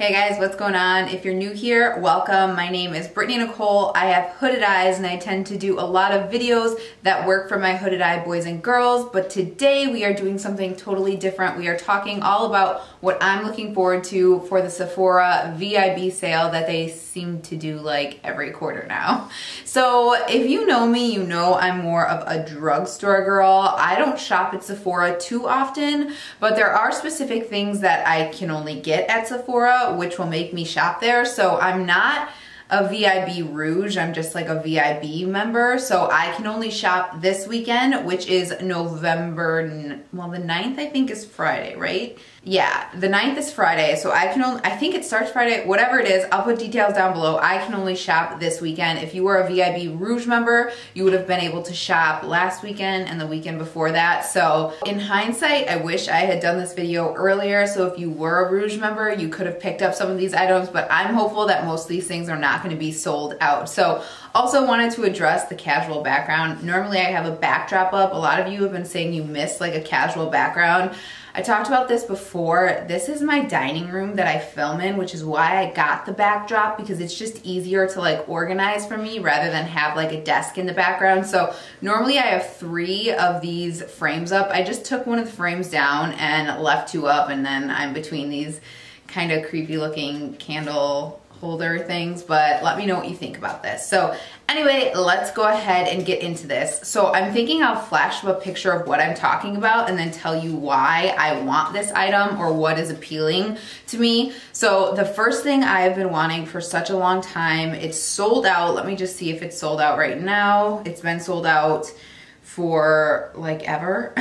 Hey guys, what's going on? If you're new here, welcome. My name is BrittanyNichole. I have hooded eyes and I tend to do a lot of videos that work for my hooded eye boys and girls, but today we are doing something totally different. We are talking all about what I'm looking forward to for the Sephora VIB sale that they seem to do like every quarter now. So if you know me, you know I'm more of a drugstore girl. I don't shop at Sephora too often, but there are specific things that I can only get at Sephora which will make me shop there. So I'm not a VIB Rouge, I'm just like a VIB member. So I can only shop this weekend, which is November, well, the 9th I think is Friday, right? Yeah, the 9th is Friday, so I can only, I think it starts Friday, whatever it is, I'll put details down below. I can only shop this weekend. If you were a VIB Rouge member, you would have been able to shop last weekend and the weekend before that. So in hindsight, I wish I had done this video earlier. So if you were a Rouge member, you could have picked up some of these items, but I'm hopeful that most of these things are not going to be sold out. So also wanted to address the casual background. Normally I have a backdrop up. A lot of you have been saying you miss like a casual background. I talked about this before. This is my dining room that I film in, which is why I got the backdrop, because it's just easier to like organize for me rather than have like a desk in the background. So normally I have 3 of these frames up. I just took one of the frames down and left 2 up, and then I'm between these kind of creepy looking candle holder things, but let me know what you think about this. So anyway, let's go ahead and get into this. So I'm thinking I'll flash up a picture of what I'm talking about and then tell you why I want this item or what is appealing to me. So the first thing I've been wanting for such a long time, it's sold out. Let me just see if it's sold out right now. It's been sold out for like ever.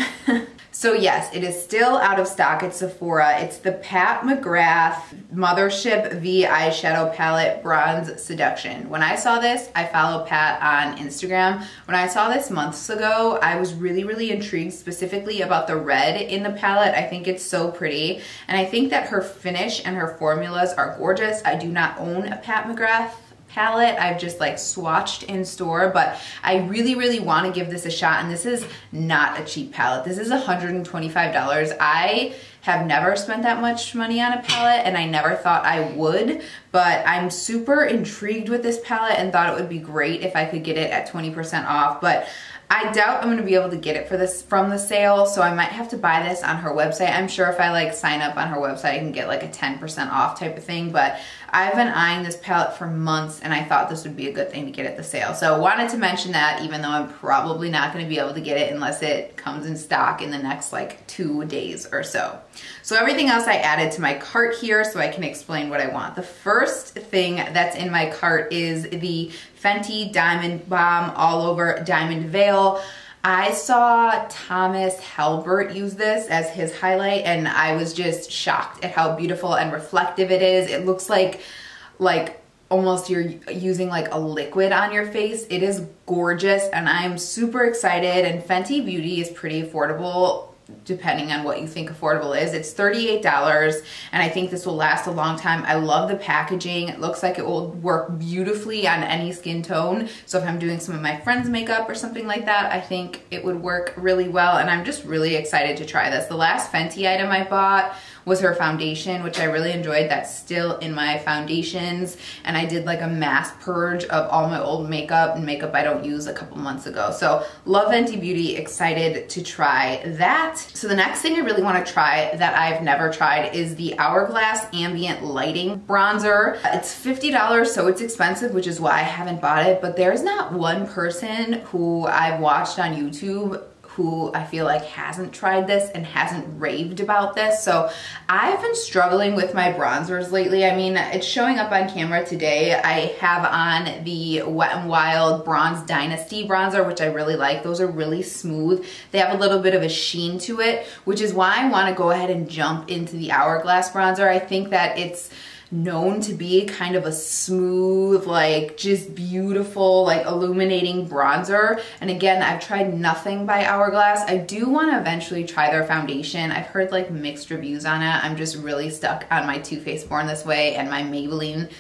So yes, it is still out of stock at Sephora. It's the Pat McGrath Mothership V Eyeshadow Palette Bronze Seduction. When I saw this, I follow Pat on Instagram. When I saw this months ago, I was really intrigued specifically about the red in the palette. I think it's so pretty. And I think that her finish and her formulas are gorgeous. I do not own a Pat McGrath palette. I've just like swatched in store, but I really want to give this a shot. And this is not a cheap palette. This is $125. I have never spent that much money on a palette and I never thought I would, but I'm super intrigued with this palette and thought it would be great if I could get it at 20% off. But I doubt I'm going to be able to get it for this from the sale, so I might have to buy this on her website. I'm sure if I like sign up on her website, I can get like a 10% off type of thing, but I've been eyeing this palette for months and I thought this would be a good thing to get at the sale. So wanted to mention that, even though I'm probably not going to be able to get it unless it comes in stock in the next like 2 days or so. So everything else I added to my cart here so I can explain what I want. The first thing that's in my cart is the Fenty Diamond Bomb All Over Diamond Veil. I saw Thomas Halbert use this as his highlight and I was just shocked at how beautiful and reflective it is. It looks like almost you're using like a liquid on your face. It is gorgeous and I'm super excited, and Fenty Beauty is pretty affordable depending on what you think affordable is. It's $38 and I think this will last a long time. I love the packaging. It looks like it will work beautifully on any skin tone. So if I'm doing some of my friends' makeup or something like that, I think it would work really well, and I'm just really excited to try this. The last Fenty item I bought was her foundation, which I really enjoyed. That's still in my foundations, and I did like a mass purge of all my old makeup and makeup I don't use a couple months ago. So love Fenty Beauty, excited to try that. So the next thing I really want to try that I've never tried is the Hourglass Ambient Lighting Bronzer. It's $50, so it's expensive, which is why I haven't bought it, but there's not one person who I've watched on YouTube who I feel like hasn't tried this and hasn't raved about this. So I've been struggling with my bronzers lately. I mean, it's showing up on camera today. I have on the Wet n Wild Bronze Dynasty bronzer, which I really like. Those are really smooth. They have a little bit of a sheen to it, which is why I want to go ahead and jump into the Hourglass bronzer. I think that it's known to be kind of a smooth, like just beautiful, like illuminating bronzer. And again, I've tried nothing by Hourglass. I do want to eventually try their foundation. I've heard like mixed reviews on it. I'm just really stuck on my Too Faced Born This Way and my Maybelline,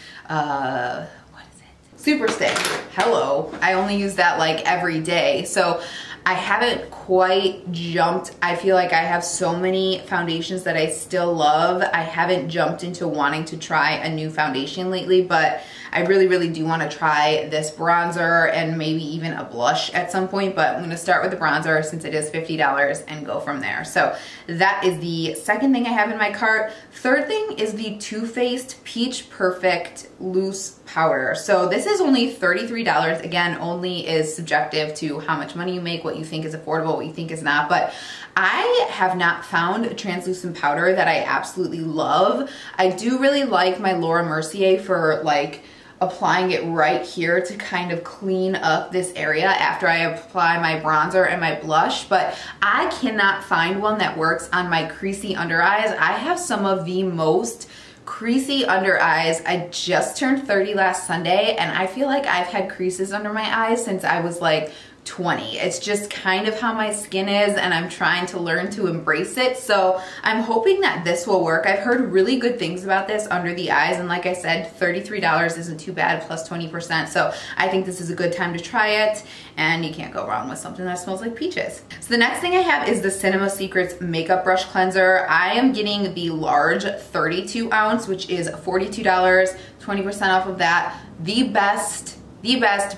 Super Stay. Hello. I only use that like every day. So I haven't quite jumped. I feel like I have so many foundations that I still love. I haven't jumped into wanting to try a new foundation lately, but I really, really do want to try this bronzer and maybe even a blush at some point, but I'm going to start with the bronzer since it is $50 and go from there. So that is the second thing I have in my cart. Third thing is the Too Faced Peach Perfect Loose Powder. So this is only $33. Again, only is subjective to how much money you make, what you think is affordable, what you think is not, but I have not found a translucent powder that I absolutely love. I do really like my Laura Mercier for like applying it right here to kind of clean up this area after I apply my bronzer and my blush, but I cannot find one that works on my creasy under eyes. I have some of the most creasy under eyes. I just turned 30 last Sunday and I feel like I've had creases under my eyes since I was like 20. It's just kind of how my skin is and I'm trying to learn to embrace it. So I'm hoping that this will work. I've heard really good things about this under the eyes, and like I said, $33 isn't too bad plus 20%. So I think this is a good time to try it, and you can't go wrong with something that smells like peaches. So the next thing I have is the Cinema Secrets Makeup Brush Cleanser. I am getting the large 32 ounce, which is $42, 20% off of that. The best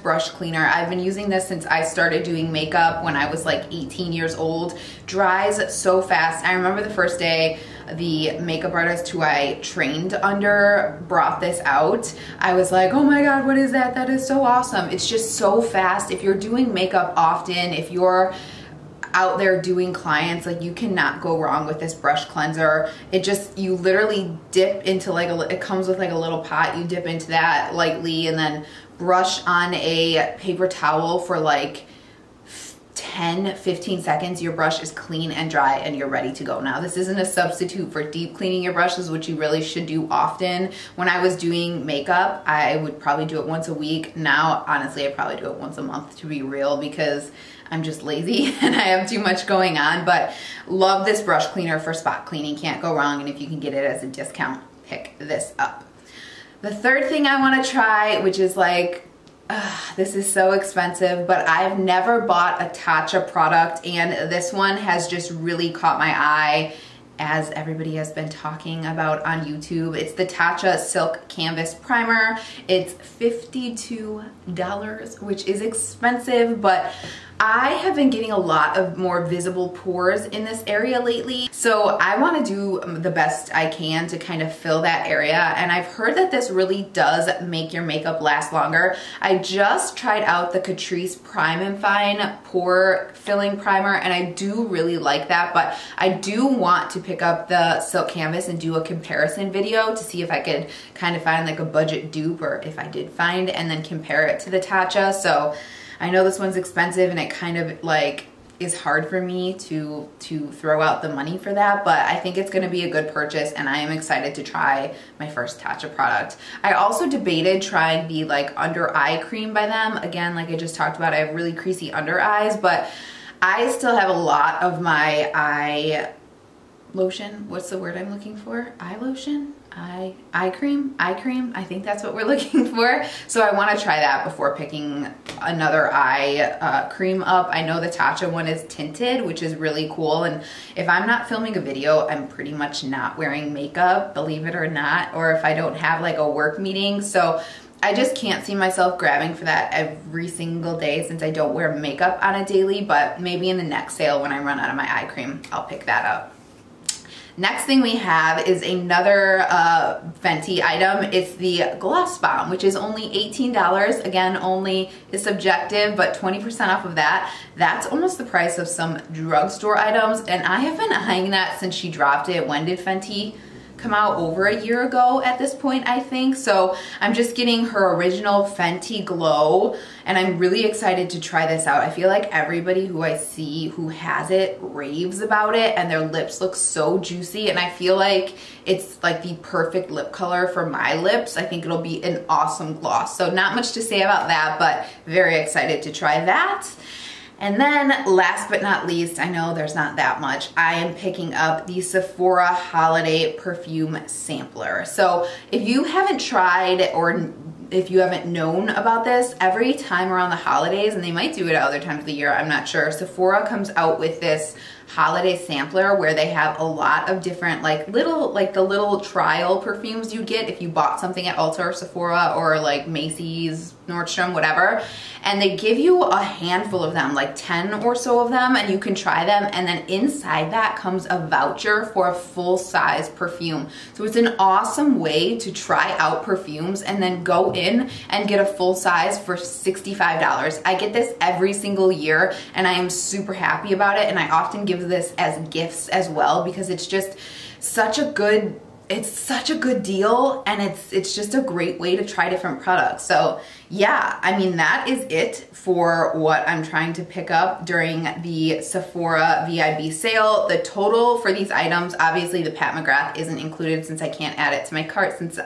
brush cleaner. I've been using this since I started doing makeup when I was like 18 years old. Dries so fast. I remember the first day the makeup artist who I trained under brought this out. I was like, oh my God, what is that? That is so awesome. It's just so fast. If you're doing makeup often, if you're out there doing clients, like you cannot go wrong with this brush cleanser. It just, you literally dip into like it comes with like a little pot. You dip into that lightly and then brush on a paper towel for like 10-15 seconds. Your brush is clean and dry and you're ready to go. Now, this isn't a substitute for deep cleaning your brushes, which you really should do often. When I was doing makeup, I would probably do it once a week. Now, honestly, I probably do it once a month, to be real, because I'm just lazy and I have too much going on. But love this brush cleaner for spot cleaning. Can't go wrong. And if you can get it as a discount, pick this up. The third thing I want to try, which is like, this is so expensive, but I've never bought a Tatcha product, and this one has just really caught my eye, as everybody has been talking about on YouTube. It's the Tatcha Silk Canvas Primer. It's $52, which is expensive, but I have been getting a lot of more visible pores in this area lately. So I want to do the best I can to kind of fill that area. And I've heard that this really does make your makeup last longer. I just tried out the Catrice Prime and Fine Pore Filling Primer, and I do really like that, but I do want to pick up the Silk Canvas and do a comparison video to see if I could kind of find like a budget dupe, or if I did find, and then compare it to the Tatcha. So I know this one's expensive and it kind of like is hard for me to throw out the money for that, but I think it's going to be a good purchase and I am excited to try my first Tatcha product. I also debated trying the like under eye cream by them. Again, like I just talked about, I have really creasy under eyes, but I still have a lot of my eye lotion. What's the word I'm looking for? Eye lotion? Eye cream, I think that's what we're looking for. So I want to try that before picking another eye cream up. I know the Tatcha one is tinted, which is really cool. And if I'm not filming a video, I'm pretty much not wearing makeup, believe it or not, or if I don't have like a work meeting. So I just can't see myself grabbing for that every single day since I don't wear makeup on a daily, but maybe in the next sale when I run out of my eye cream, I'll pick that up. Next thing we have is another Fenty item. It's the Gloss Bomb, which is only $18. Again, only is subjective, but 20% off of that. That's almost the price of some drugstore items, and I have been eyeing that since she dropped it. When did Fenty come out? Over a year ago at this point, I think. So I'm just getting her original Fenty Glow, and I'm really excited to try this out. I feel like everybody who I see who has it raves about it, and their lips look so juicy, and I feel like it's like the perfect lip color for my lips. I think it'll be an awesome gloss. So not much to say about that, but very excited to try that. And then last but not least, I know there's not that much, I am picking up the Sephora Holiday Perfume Sampler. So if you haven't tried or if you haven't known about this, every time around the holidays, and they might do it at other times of the year, I'm not sure, Sephora comes out with this holiday sampler where they have a lot of different like the little trial perfumes you get if you bought something at Ulta or Sephora or like Macy's, Nordstrom, whatever, and they give you a handful of them, like 10 or so of them, and you can try them, and then inside that comes a voucher for a full-size perfume. So it's an awesome way to try out perfumes and then go in and get a full size for $65. I get this every single year and I am super happy about it, and I often give this as gifts as well because it's just such a good deal, and it's just a great way to try different products. So yeah, I mean, that is it for what I'm trying to pick up during the Sephora VIB sale. The total for these items, obviously the Pat McGrath isn't included since I can't add it to my cart since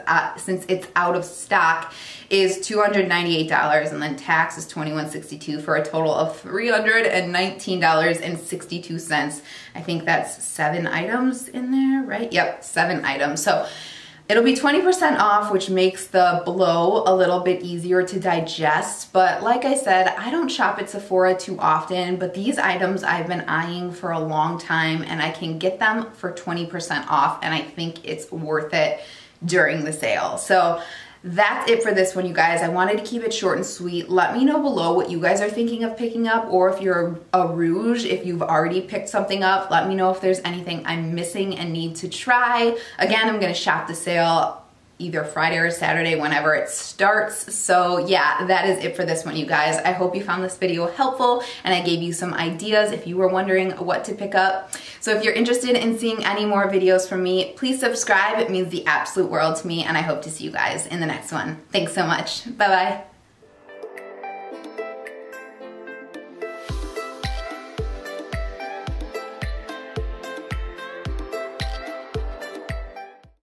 it's out of stock, is $298, and then tax is $21.62 for a total of $319.62. I think that's 7 items in there, right? Yep, 7 items. So it'll be 20% off, which makes the blow a little bit easier to digest. But like I said, I don't shop at Sephora too often, but these items I've been eyeing for a long time, and I can get them for 20% off, and I think it's worth it during the sale. So that's it for this one, you guys. I wanted to keep it short and sweet. Let me know below what you guys are thinking of picking up, or if you're a rouge, if you've already picked something up. Let me know if there's anything I'm missing and need to try. Again, I'm gonna shop the sale either Friday or Saturday whenever it starts. So yeah, that is it for this one, you guys. I hope you found this video helpful and I gave you some ideas if you were wondering what to pick up. So if you're interested in seeing any more videos from me, please subscribe. It means the absolute world to me, and I hope to see you guys in the next one. Thanks so much. Bye-bye.